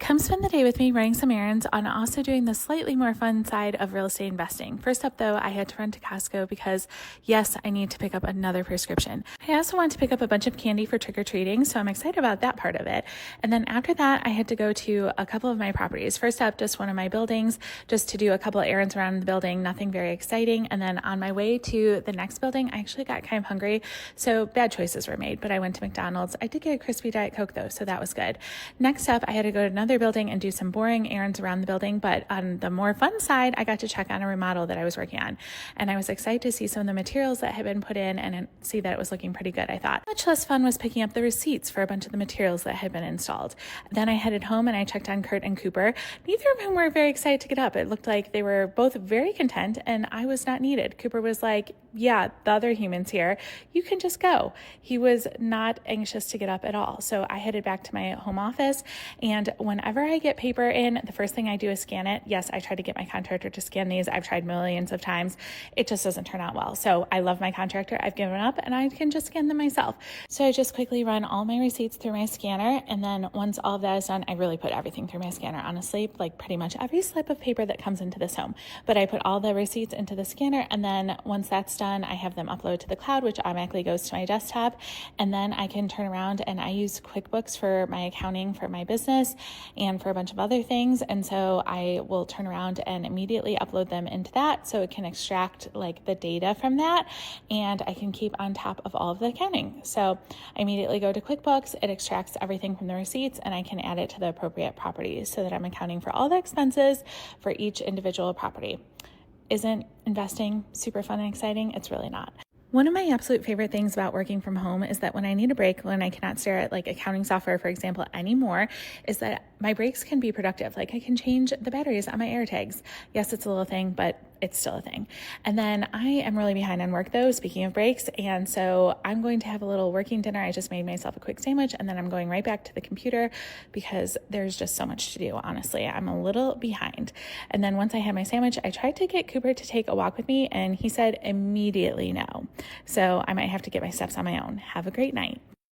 Come spend the day with me running some errands on also doing the slightly more fun side of real estate investing. First up, though, I had to run to Costco because, yes, I need to pick up another prescription. I also want to pick up a bunch of candy for trick-or-treating, so I'm excited about that part of it. And then after that, I had to go to a couple of my properties. First up, just one of my buildings, just to do a couple of errands around the building, nothing very exciting. And then on my way to the next building, I actually got kind of hungry, so bad choices were made, but I went to McDonald's. I did get a crispy Diet Coke, though, so that was good. Next up, I had to go to another building and do some boring errands around the building, but on the more fun side, I got to check on a remodel that I was working on, and I was excited to see some of the materials that had been put in and see that it was looking pretty good, I thought. Much less fun was picking up the receipts for a bunch of the materials that had been installed. Then I headed home and I checked on Kurt and Cooper, neither of whom were very excited to get up. It looked like they were both very content and I was not needed. Cooper was like, yeah, the other humans here, you can just go. He was not anxious to get up at all. So I headed back to my home office, and whenever I get paper in, the first thing I do is scan it. Yes, I try to get my contractor to scan these. I've tried millions of times. It just doesn't turn out well. So I love my contractor. I've given up and I can just scan them myself. So I just quickly run all my receipts through my scanner. And then once all of that is done, I really put everything through my scanner, honestly, like pretty much every slip of paper that comes into this home. But I put all the receipts into the scanner. And then once that's done, I have them upload to the cloud, which automatically goes to my desktop. And then I can turn around and I use QuickBooks for my accounting for my business and for a bunch of other things. And so I will turn around and immediately upload them into that so it can extract like the data from that, and I can keep on top of all of the accounting. So I immediately go to QuickBooks, it extracts everything from the receipts, and I can add it to the appropriate properties so that I'm accounting for all the expenses for each individual property. Isn't investing super fun and exciting? It's really not. One of my absolute favorite things about working from home is that when I need a break, when I cannot stare at like accounting software, for example, anymore, is that my breaks can be productive. Like I can change the batteries on my AirTags. Yes, it's a little thing, but it's still a thing. And then I am really behind on work though, speaking of breaks. And so I'm going to have a little working dinner. I just made myself a quick sandwich and then I'm going right back to the computer because there's just so much to do. Honestly, I'm a little behind. And then once I had my sandwich, I tried to get Cooper to take a walk with me and he said immediately no. So I might have to get my steps on my own. Have a great night.